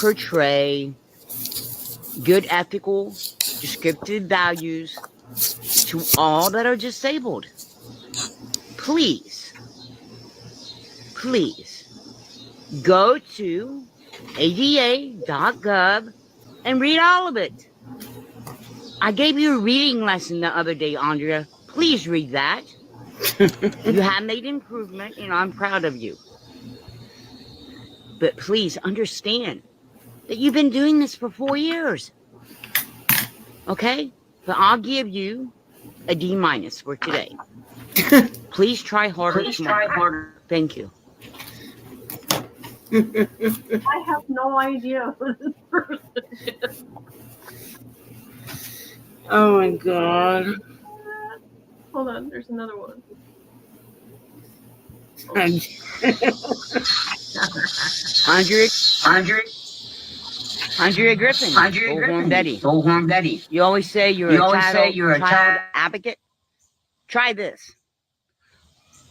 portray good ethical, descriptive values to all that are disabled. Please go to ada.gov and read all of it. I gave you a reading lesson the other day, Andrea. Please read that. You have made improvement, and I'm proud of you. But please understand that you've been doing this for 4 years. Okay? But I'll give you a D- for today. Please try harder tomorrow. Thank you. I have no idea who this person is. Oh my God. Hold on, there's another one. Andrea Griffin. Bullhorn Betty. You always say you're a child advocate. Try this.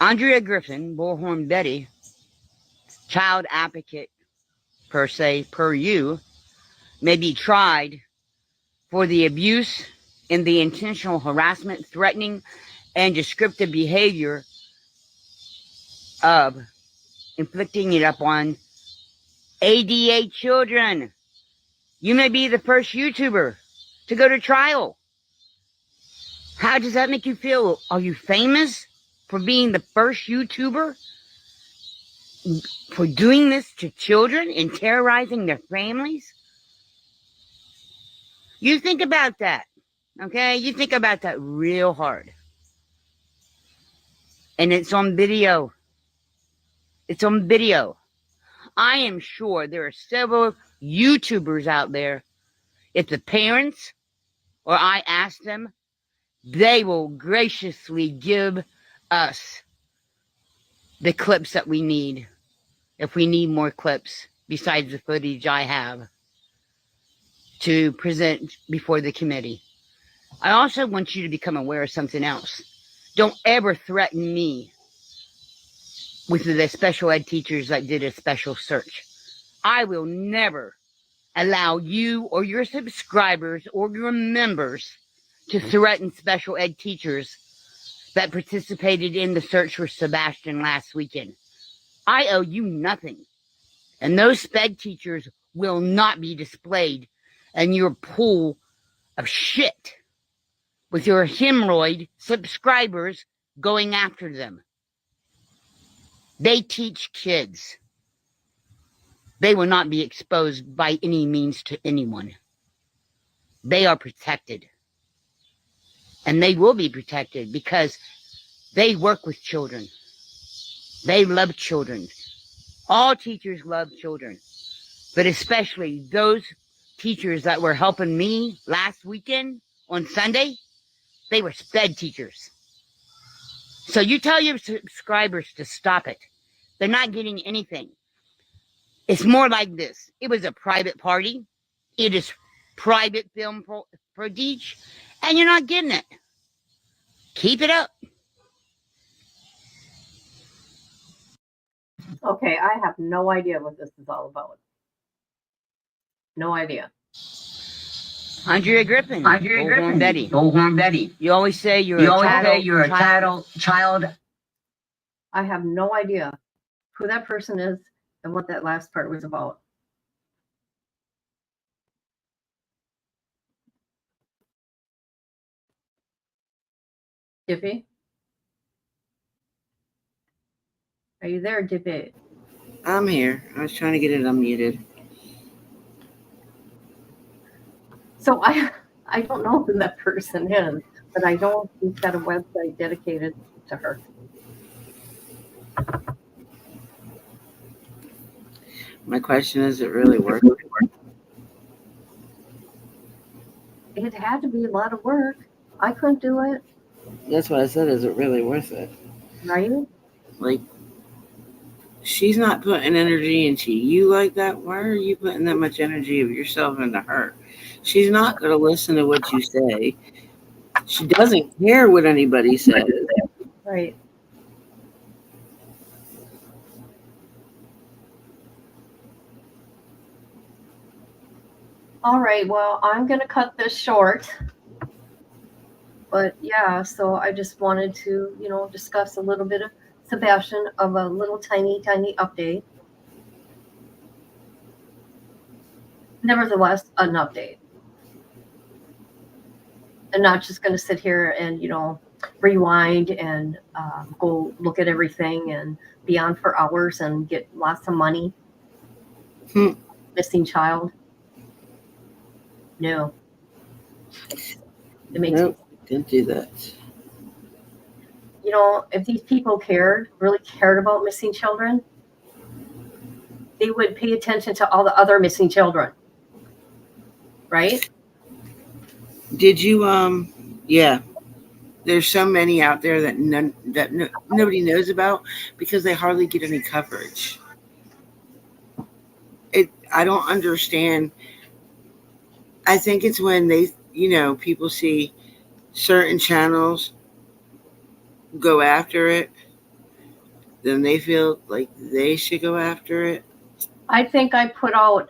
Andrea Griffin, Bullhorn Betty, child advocate per se, per you, may be tried for the abuse and the intentional harassment, threatening, and descriptive behavior of inflicting it upon ADA children. You may be the first YouTuber to go to trial. How does that make you feel? Are you famous for being the first YouTuber? For doing this to children and terrorizing their families? You think about that, okay? You think about that real hard. And it's on video. It's on video. I am sure there are several YouTubers out there. If the parents or I ask them, they will graciously give us the clips that we need. If we need more clips besides the footage I have to present before the committee. I also want you to become aware of something else. Don't ever threaten me with the special ed teachers that did a special search. I will never allow you or your subscribers or your members to threaten special ed teachers that participated in the search for Sebastian last weekend. I owe you nothing. And those sped teachers will not be displayed in your pool of shit with your hemorrhoid subscribers going after them. They teach kids. They will not be exposed by any means to anyone. They are protected. And they will be protected because they work with children. They love children. All teachers love children, but especially those teachers that were helping me last weekend on Sunday, they were sped teachers. So you tell your subscribers to stop it. They're not getting anything. It's more like this. It was a private party. It is private film footage, and you're not getting it. Keep it up. Okay, I have no idea what this is all about. No idea. Andrea Griffin. Bullhorn Betty. Bullhorn Betty. You always say you're a child. I have no idea who that person is and what that last part was about. Dippy? Are you there, Dippy? I'm here. I was trying to get it unmuted. So I don't know who that person is, but I know he's got a website dedicated to her. My question is, it really worth it? It had to be a lot of work. I couldn't do it, That's what I said. Is it really worth it? right? Like, she's not putting energy into you like that. Why are you putting that much energy of yourself into her? She's not going to listen to what you say. She doesn't care what anybody says. Right. All right, well, I'm going to cut this short. But yeah, so I just wanted to, discuss a little bit of Sebastian, of a little tiny update. Nevertheless, an update. I'm not just going to sit here and, rewind and go look at everything and be on for hours and get lots of money. Missing child. No. It makes Nope, didn't do that. If these people really cared about missing children, they would pay attention to all the other missing children. Right? Did you, yeah. There's so many out there that nobody knows about because they hardly get any coverage. I don't understand. I think it's when they, people see certain channels go after it, then they feel like they should go after it. I think I put out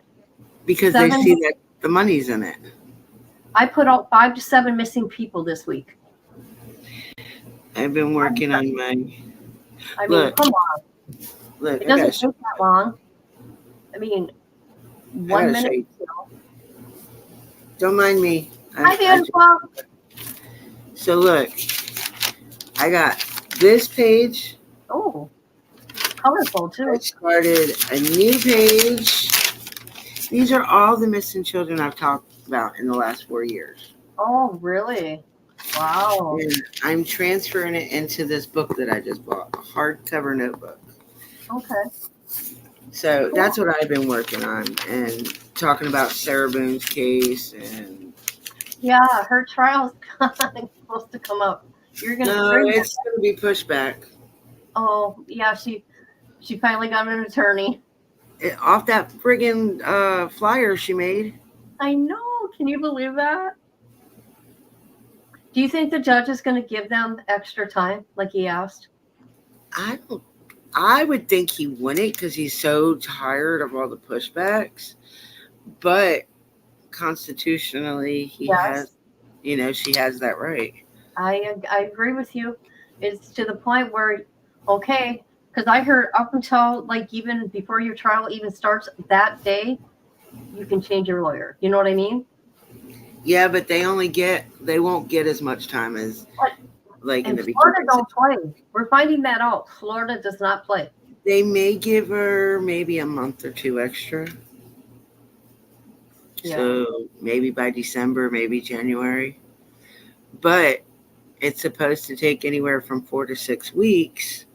because they see that the money's in it. I put out 5 to 7 missing people this week. I've been working on my. Look, come on. Look, it doesn't take that long. I mean, 1 minute. Don't mind me. Hi, Angela. So look, I got this page. Oh, colorful too. I started a new page. These are all the missing children I've talked about in the last 4 years. Oh, really? Wow. And I'm transferring it into this book that I just bought, a hardcover notebook. Okay. So that's what I've been working on and talking about Sarah Boone's case and. Yeah, her trial's supposed to come up. You're gonna. No, it's gonna be pushed back. Oh yeah, she finally got an attorney. Off that friggin' flyer she made. I know. Can you believe that? Do you think the judge is going to give them extra time, like he asked? I would think he wouldn't because he's so tired of all the pushbacks. But constitutionally, he Yes. has, she has that right. I agree with you. It's to the point where, okay, because I heard up until like even before your trial even starts that day, you can change your lawyer. You know what I mean? Yeah, but they won't get as much time as like in And the Florida beginning. don't play. We're finding that out. Florida does not play. They may give her maybe a month or two extra. Yeah. So maybe by December, maybe January. But it's supposed to take anywhere from 4 to 6 weeks,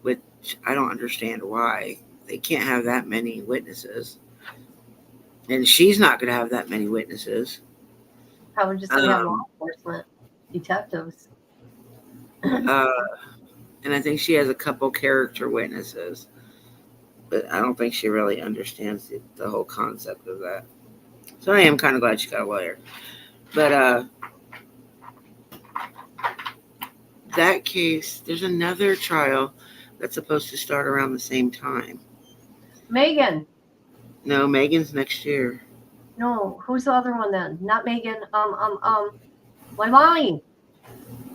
which I don't understand why. They can't have that many witnesses. And she's not going to have that many witnesses. Probably just gonna have law enforcement detectives. And I think she has a couple character witnesses. But I don't think she really understands the whole concept of that. So I am kind of glad she got a lawyer. But that case, there's another trial that's supposed to start around the same time. Megan. No, Megan's next year. No, who's the other one then? Not Megan. Leilani.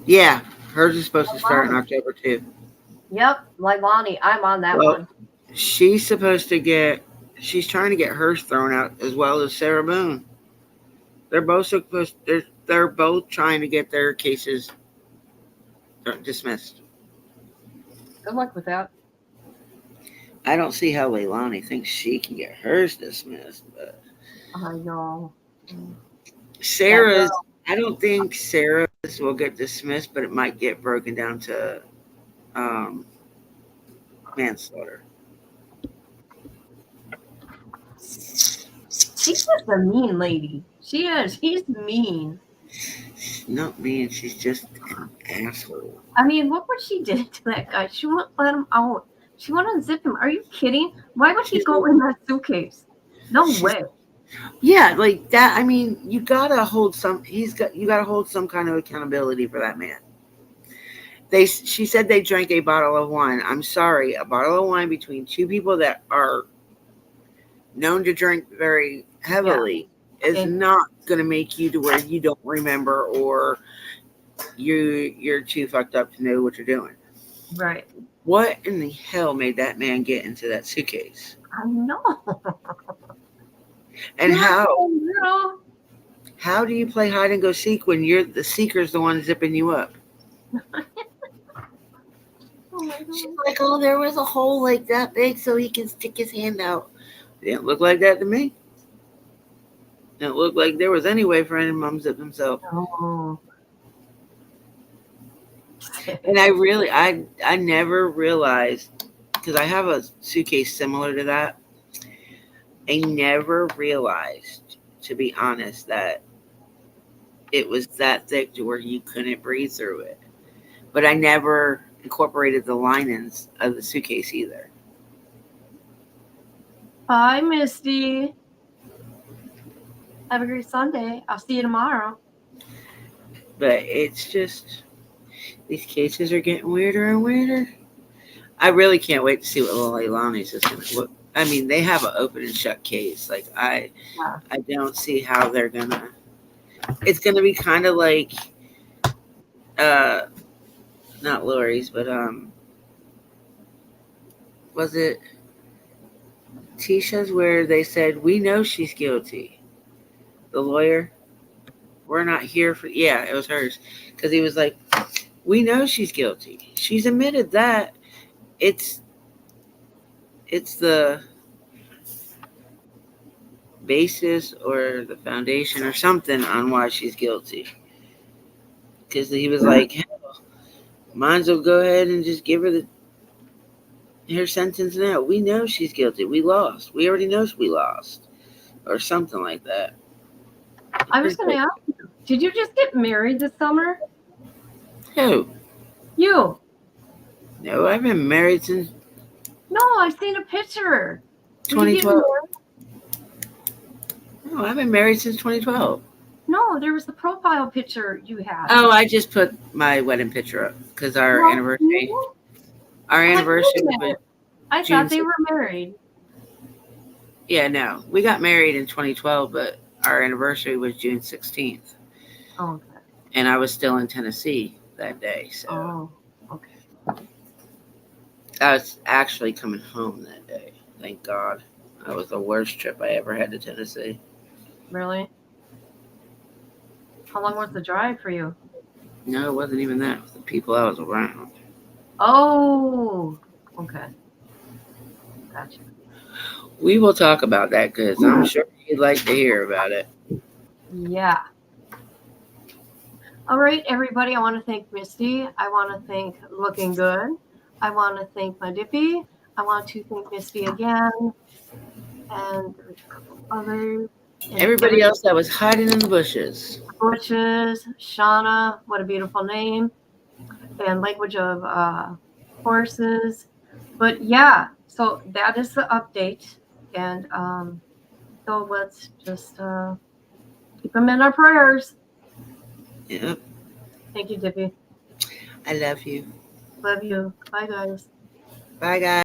Yeah, hers is supposed to start in October too. Yep, Leilani. I'm on that one. She's trying to get hers thrown out as well as Sarah Boone. They're both they're both trying to get their cases dismissed. Good luck with that. I don't see how Leilani thinks she can get hers dismissed, but I know. Sarah's, I don't think Sarah's will get dismissed, but it might get broken down to manslaughter. She's just a mean lady. She is. She's mean. She's not mean. She's just an asshole. I mean, look what she did to that guy. She wouldn't let him out. She wouldn't unzip him. Are you kidding? Why would he go in that suitcase? No way. Yeah, like that. I mean, you gotta hold some. You gotta hold some kind of accountability for that man. She said they drank a bottle of wine. I'm sorry, a bottle of wine between two people that are known to drink very heavily is not going to make you to where you don't remember or you're too fucked up to know what you're doing. Right. What in the hell made that man get into that suitcase? I know. And how do you play hide and go seek when the seeker's the one zipping you up? She's like, oh, there was a hole like that big so he can stick his hand out. It didn't look like that to me. It didn't look like there was any way for any mom zip himself. Oh. And I never realized, because I have a suitcase similar to that. I never realized, to be honest, that it was that thick to where you couldn't breathe through it. But I never incorporated the linings of the suitcase either. Bye, Misty. Have a great Sunday. I'll see you tomorrow. But it's just, these cases are getting weirder and weirder. I really can't wait to see what Leilani's is going to look. I mean, they have an open and shut case. Like, I don't see how they're going to. It's going to be kind of like, not Lori's, but was it Tisha's where they said, we know she's guilty. The lawyer, we're not here for, it was hers. Because he was like, we know she's guilty. She's admitted that. It's the basis or the foundation or something on why she's guilty. Because he was like, hell, might as well go ahead and just give her her sentence now. We know she's guilty. We lost. We already know we lost. Or something like that. I was going to ask you, did you just get married this summer? Who? You. No, I've been married since. No, I've seen a picture. 2012. No, I've been married since 2012. No, there was the profile picture you had. Oh, I just put my wedding picture up because our anniversary. Our anniversary was I thought they were married. Yeah, no. We got married in 2012, but our anniversary was June 16th. Oh, okay. And I was still in Tennessee that day. So Oh, okay. I was actually coming home that day. Thank God. That was the worst trip I ever had to Tennessee. Really? How long was the drive for you? No, it wasn't even that. It was the people I was around. Oh, okay. Gotcha. We will talk about that because I'm sure you'd like to hear about it. Yeah. All right, everybody. I want to thank Misty. I want to thank Looking Good. I want to thank my Dippy. I want to thank Misty again. And there's a couple others. And Everybody else that was hiding in the bushes. Bushes, Shauna, what a beautiful name. And Language of Horses. But yeah, so that is the update. And so let's just keep them in our prayers. Yep. Thank you, Dippy. I love you. Love you. Bye, guys. Bye, guys.